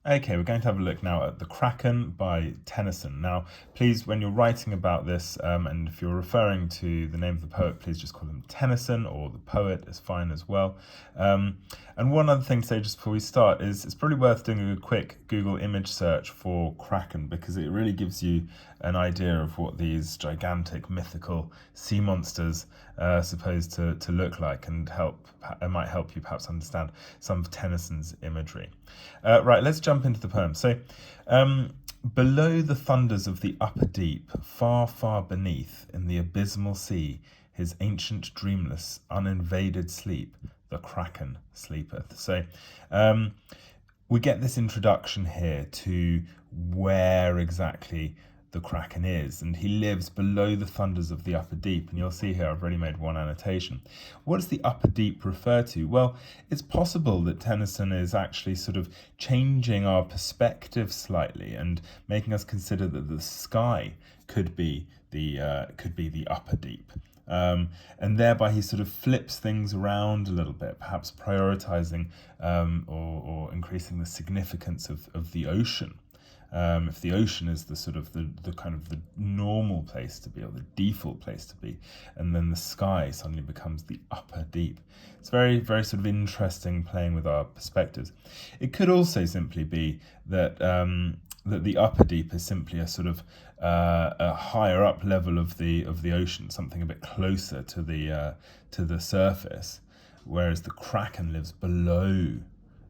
Okay, we're going to have a look now at The Kraken by Tennyson. Now, please, when you're writing about this, and if you're referring to the name of the poet, please just call him Tennyson, or the poet is fine as well. And one other thing to say just before we start is it's probably worth doing a quick Google image search for Kraken, because it really gives you an idea of what these gigantic mythical sea monsters are supposed to look like, and it might help you perhaps understand some of Tennyson's imagery. Right, let's jump into the poem. Below the thunders of the upper deep, far, far beneath, in the abysmal sea, his ancient, dreamless, uninvaded sleep, the Kraken sleepeth. Um, we get this introduction here to where exactly the Kraken is, and he lives below the thunders of the upper deep. And you'll see here I've already made one annotation. What does the upper deep refer to? Well, it's possible that Tennyson is actually sort of changing our perspective slightly and making us consider that the sky could be the upper deep. And thereby he sort of flips things around a little bit, perhaps prioritizing or increasing the significance of the ocean. If the ocean is the sort of the kind of the normal place to be, or the default place to be, and then the sky suddenly becomes the upper deep. It's very, very sort of interesting playing with our perspectives. It could also simply be that that the upper deep is simply a sort of a higher up level of the ocean, something a bit closer to the surface, whereas the Kraken lives below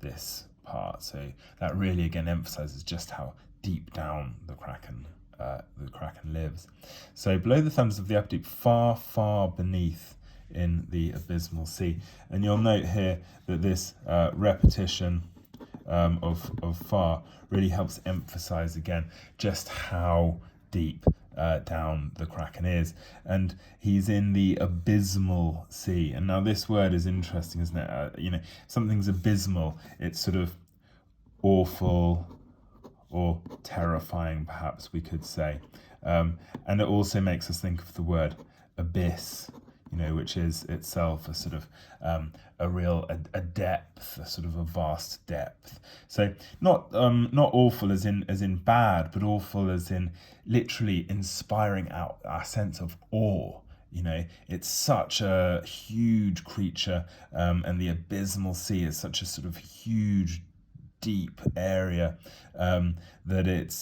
this part. So that really again emphasizes just how deep down the Kraken lives. So below the thunders of the upper deep, far, far beneath in the abysmal sea. And you'll note here that this repetition of far really helps emphasize again just how deep down the Kraken is, and he's in the abysmal sea. And now this word is interesting, isn't it? Something's abysmal, it's sort of awful or terrifying, perhaps we could say. And it also makes us think of the word abyss, which is itself a sort of a depth, a sort of a vast depth. So not awful as in bad, but awful as in literally inspiring out our sense of awe. It's such a huge creature, and the abysmal sea is such a sort of huge, deep area, that it's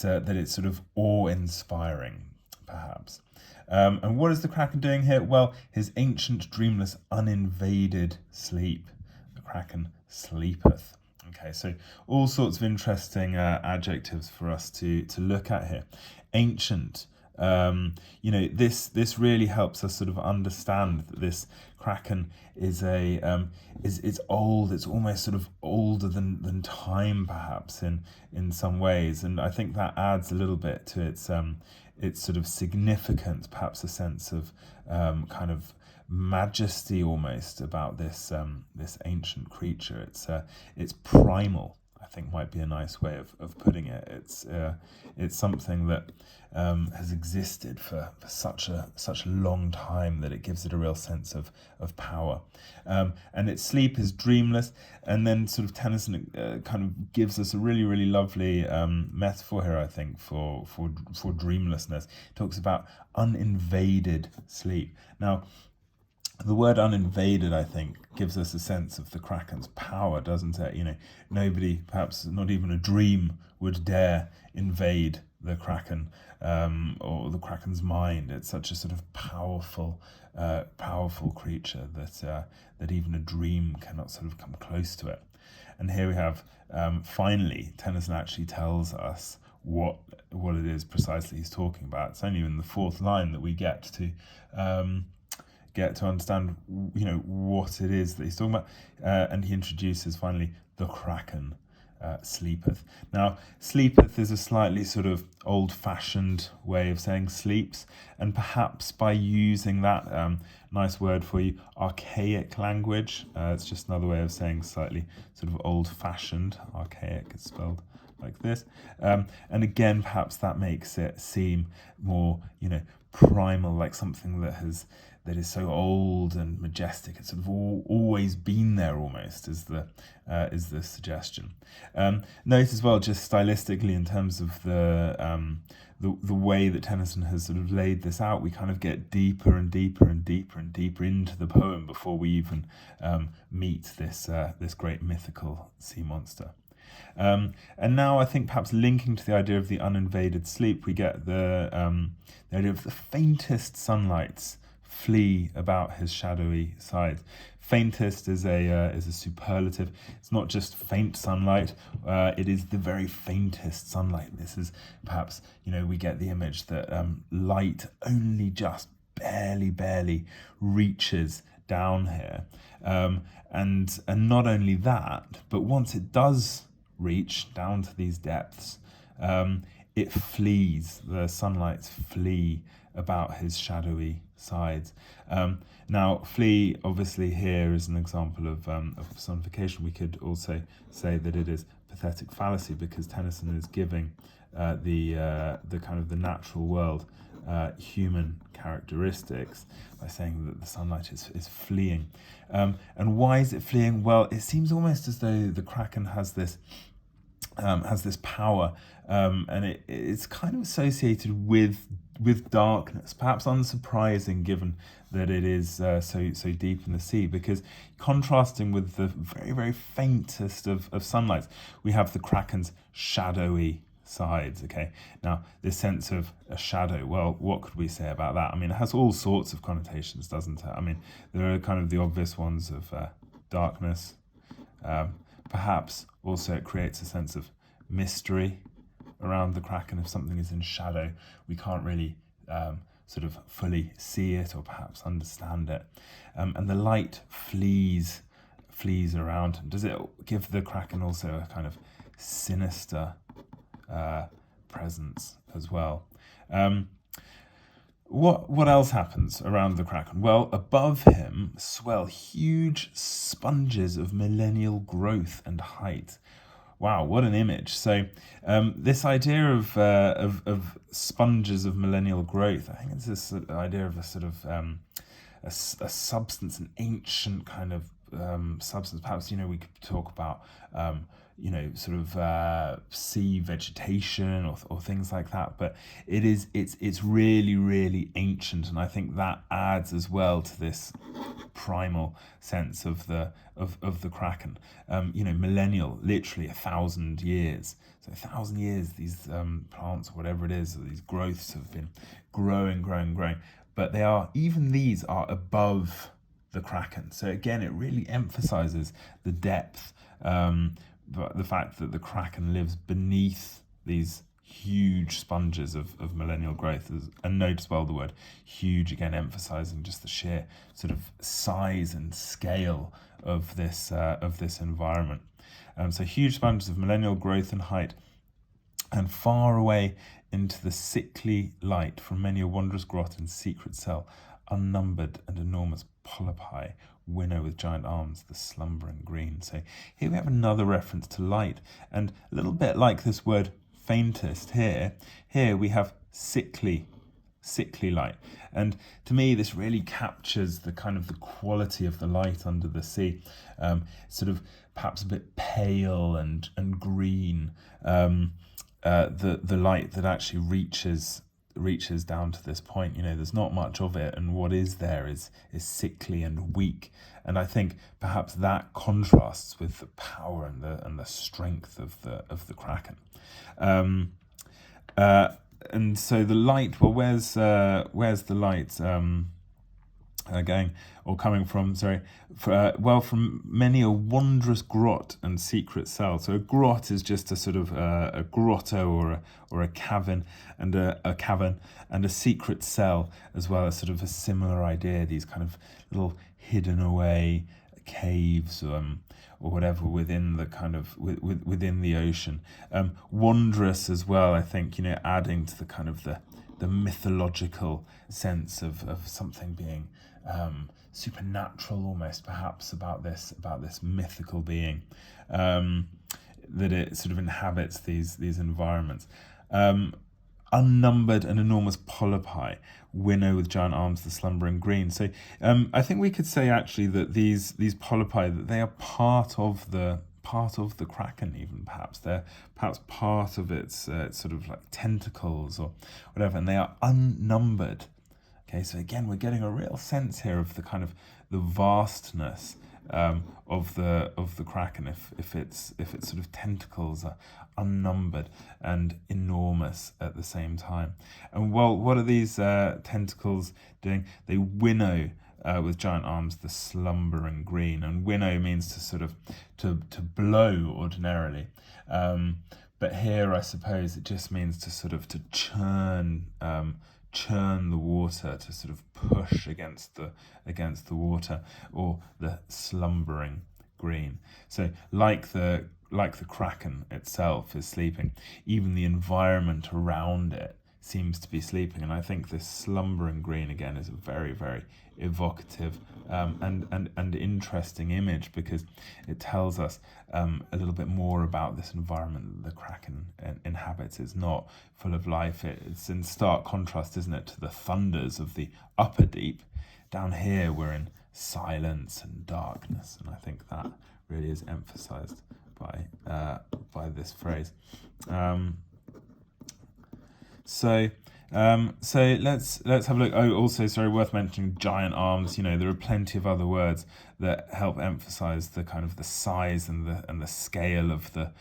sort of awe-inspiring, perhaps. And what is the Kraken doing here? Well, his ancient, dreamless, uninvaded sleep. The Kraken sleepeth. Okay, so all sorts of interesting adjectives for us to look at here. Ancient. This really helps us sort of understand that this Kraken is is old. It's almost sort of older than time, perhaps in some ways, and I think that adds a little bit to its sort of significance, perhaps a sense of kind of majesty almost about this ancient creature. It's primal, I think, might be a nice way of putting it. It's something that has existed for such a long time that it gives it a real sense of power. And its sleep is dreamless, and then sort of Tennyson kind of gives us a really, really lovely metaphor here, I think, for dreamlessness. He talks about uninvaded sleep. Now, the word uninvaded, I think, gives us a sense of the Kraken's power, doesn't it? Nobody, perhaps not even a dream, would dare invade the Kraken, or the Kraken's mind. It's such a sort of powerful creature that even a dream cannot sort of come close to it. And here we have, finally, Tennyson actually tells us what it is precisely he's talking about. It's only in the fourth line that we get to understand, what it is that he's talking about. And he introduces finally the Kraken sleepeth. Now, sleepeth is a slightly sort of old-fashioned way of saying sleeps, and perhaps by using that nice word for you, archaic language, it's just another way of saying slightly sort of old-fashioned. Archaic is spelled like this, and again, perhaps that makes it seem more, primal, like something that that is so old and majestic. It's sort of always been there almost, is the suggestion. Note as well, just stylistically, in terms of the way that Tennyson has sort of laid this out, we kind of get deeper and deeper and deeper and deeper into the poem before we even meet this great mythical sea monster. And now I think perhaps linking to the idea of the uninvaded sleep, we get the idea of the faintest sunlights flee about his shadowy sides. Faintest is a superlative. It's not just faint sunlight, it is the very faintest sunlight. This is perhaps, we get the image that light only just barely reaches down here. And not only that, but once it does reach down to these depths, it flees, the sunlights flee about his shadowy sides. Now, flee, obviously, here is an example of personification. We could also say that it is pathetic fallacy, because Tennyson is giving the kind of the natural world human characteristics by saying that the sunlight is fleeing. And why is it fleeing? Well, it seems almost as though the Kraken has this power, and it's kind of associated with darkness, perhaps unsurprising given that it is so deep in the sea, because contrasting with the very, very faintest of sunlights, we have the Kraken's shadowy sides. Okay, now this sense of a shadow, well, what could we say about that? I mean, it has all sorts of connotations, doesn't it? I mean, there are kind of the obvious ones of darkness. Perhaps also it creates a sense of mystery around the Kraken. If something is in shadow, we can't really sort of fully see it or perhaps understand it. And the light flees around. Does it give the Kraken also a kind of sinister presence as well? What else happens around the Kraken? Well, above him swell huge sponges of millennial growth and height. Wow, what an image! So, this idea of sponges of millennial growth, I think it's this idea of a sort of a substance, an ancient kind of substance. Perhaps we could talk about sort of sea vegetation or things like that. But it's really, really ancient, and I think that adds as well to this primal sense of the Kraken. Millennial, literally 1,000 years. So 1,000 years, these plants, or whatever it is, or these growths have been growing. But these are above the Kraken. So again, it really emphasizes the depth, but the fact that the Kraken lives beneath these huge sponges of millennial growth. And notice well the word huge, again emphasizing just the sheer sort of size and scale of this environment. So huge sponges of millennial growth and height, and far away into the sickly light from many a wondrous grot and secret cell, unnumbered and enormous polypi winnow with giant arms the slumbering green. So here we have another reference to light, and a little bit like this word faintest here we have sickly light. And to me, this really captures the kind of the quality of the light under the sea, sort of perhaps a bit pale and green, the light that actually reaches down to this point. There's not much of it, and what is there is sickly and weak. And I think perhaps that contrasts with the power and the strength of the Kraken. And so the light, well, where's the light going or coming from? From many a wondrous grot and secret cell. So a grot is just a sort of a grotto or a cavern, and a secret cell as well, as sort of a similar idea. These kind of little hidden away caves, or whatever within the kind of within the ocean. Wondrous as well, I think, adding to the kind of the mythological sense of something being supernatural almost, perhaps, about this mythical being, that it sort of inhabits these environments. unnumbered and enormous polypi winnow with giant arms the slumbering green. So I think we could say actually that these polypi, that they are part of the Kraken, even perhaps they're perhaps part of its sort of like tentacles or whatever, and they are unnumbered. Okay, so again, we're getting a real sense here of the kind of the vastness of the Kraken, if its sort of tentacles are unnumbered and enormous at the same time. And well, what are these tentacles doing? They winnow with giant arms the slumbering green, and winnow means to sort of to blow ordinarily. But here, I suppose it just means to sort of to churn the water, to sort of push against the water, or the slumbering green. So like the Kraken itself is sleeping, even the environment around it seems to be sleeping. And I think this slumbering green again is a very, very evocative and interesting image, because it tells us a little bit more about this environment that the Kraken inhabits. It's not full of life. It's in stark contrast, isn't it, to the thunders of the upper deep. Down here we're in silence and darkness, and I think that really is emphasized by this phrase. So let's have a look. Oh, also, sorry, worth mentioning giant arms. There are plenty of other words that help emphasize the kind of the size and the scale of the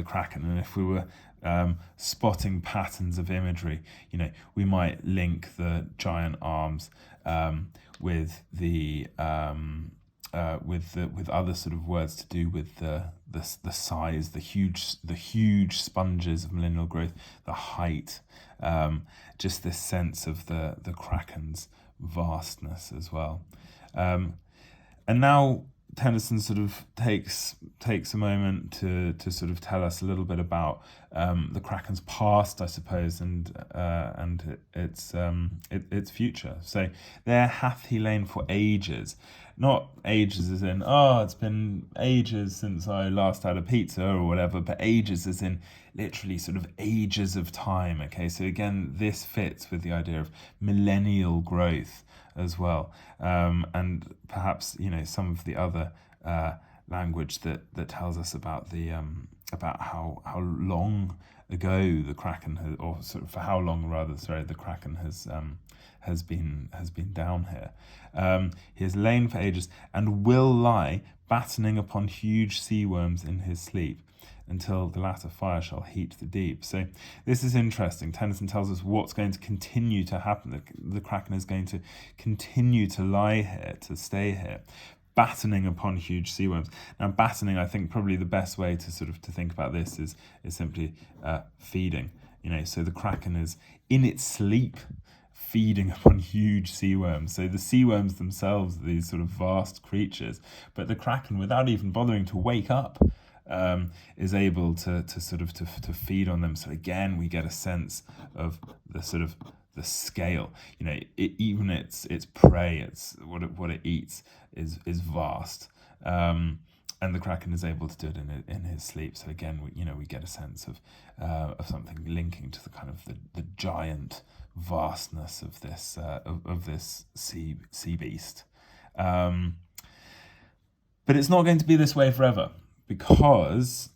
Kraken. And if we were spotting patterns of imagery, we might link the giant arms with the with other sort of words to do with the size, the huge sponges of millennial growth, the height, just this sense of the Kraken's vastness as well. And now Tennyson sort of takes a moment to sort of tell us a little bit about the Kraken's past, I suppose, and its future. So, there hath he lain for ages. Not ages as in, it's been ages since I last had a pizza or whatever, but ages as in literally sort of ages of time. Okay, so again, this fits with the idea of millennial growth as well, and perhaps some of the other language that tells us about the about how long ago the Kraken has, or sort of for how long rather, sorry, the Kraken has been down here. He has lain for ages and will lie battening upon huge sea worms in his sleep, until the latter fire shall heat the deep. So this is interesting. Tennyson tells us what's going to continue to happen. The Kraken is going to continue to lie here, to stay here, battening upon huge sea worms. Now, battening, I think probably the best way to sort of to think about this is simply feeding. So the Kraken is in its sleep feeding upon huge sea worms. So the sea worms themselves are these sort of vast creatures, but the Kraken, without even bothering to wake up, is able to sort of to feed on them. So again, we get a sense of the sort of the scale. Even its prey, it's what it eats is vast, and the Kraken is able to do it in his sleep. So again, we get a sense of something linking to the kind of the giant vastness of this sea beast. But it's not going to be this way forever, because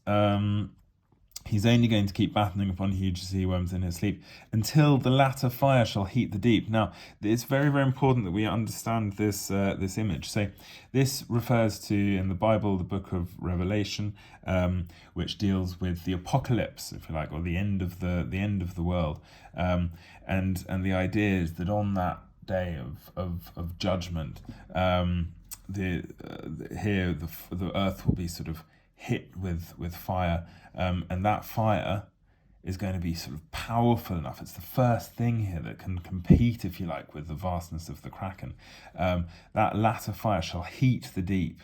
he's only going to keep battening upon huge sea worms in his sleep until the latter fire shall heat the deep. Now, it's very, very important that we understand this image. So this refers to, in the Bible, the book of Revelation, which deals with the apocalypse, if you like, or the end of the world. And the idea is that on that day of judgment, the earth will be sort of hit with fire, and that fire is going to be sort of powerful enough. It's the first thing here that can compete, if you like, with the vastness of the Kraken. That latter fire shall heat the deep.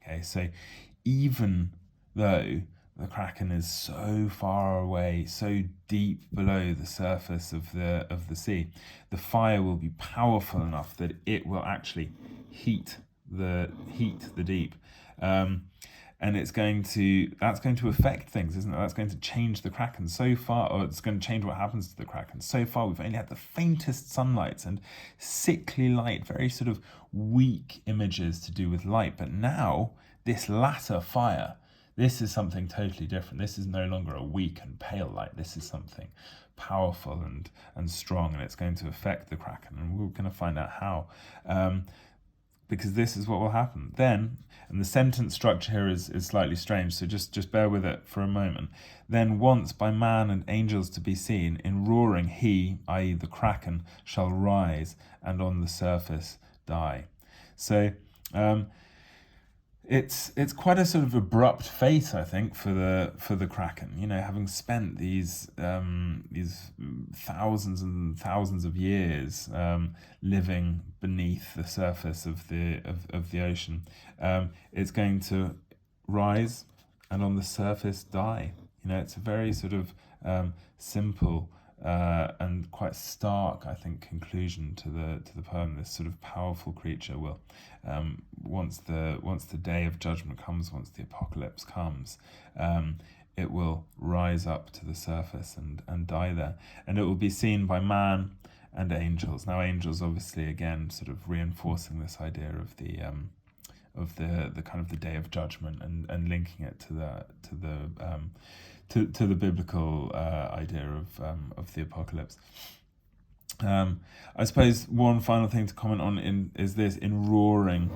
Okay, so even though the Kraken is so far away, so deep below the surface of the sea, the fire will be powerful enough that it will actually heat the deep. and that's going to affect things, isn't it? That's going to change the Kraken so far, or it's going to change what happens to the Kraken. So far, we've only had the faintest sunlights and sickly light, very sort of weak images to do with light. But now, this latter fire, this is something totally different. This is no longer a weak and pale light. This is something powerful and strong, and it's going to affect the Kraken, and we're going to find out how. Because this is what will happen. Then, and the sentence structure here is slightly strange, so just bear with it for a moment. Then once by man and angels to be seen, in roaring he, i.e. the Kraken, shall rise, and on the surface die. So it's quite a sort of abrupt fate, I think, for the Kraken. You know, having spent these thousands and thousands of years living beneath the surface of the ocean, it's going to rise and on the surface die. You know, it's a very sort of simple and quite stark, I think, conclusion to the poem. This sort of powerful creature will, once the day of judgment comes, once the apocalypse comes, it will rise up to the surface and die there, and it will be seen by man and angels. Now, angels, obviously, again, sort of reinforcing this idea of the kind of the day of judgment and linking it to the biblical idea of the apocalypse. I suppose one final thing to comment on is this: in roaring,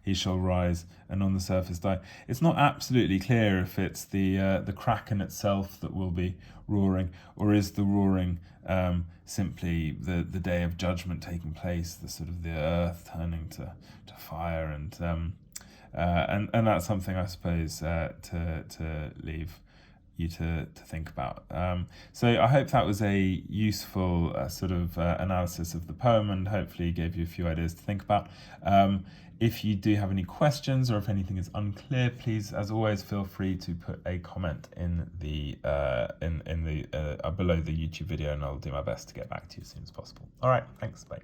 he shall rise, and on the surface die. It's not absolutely clear if it's the Kraken itself that will be roaring, or is the roaring simply the day of judgment taking place, the sort of the earth turning to fire, and that's something, I suppose, to leave you to think about. So I hope that was a useful sort of analysis of the poem, and hopefully gave you a few ideas to think about. If you do have any questions, or if anything is unclear, please, as always, feel free to put a comment in the below the YouTube video, and I'll do my best to get back to you as soon as possible. All right, thanks, bye.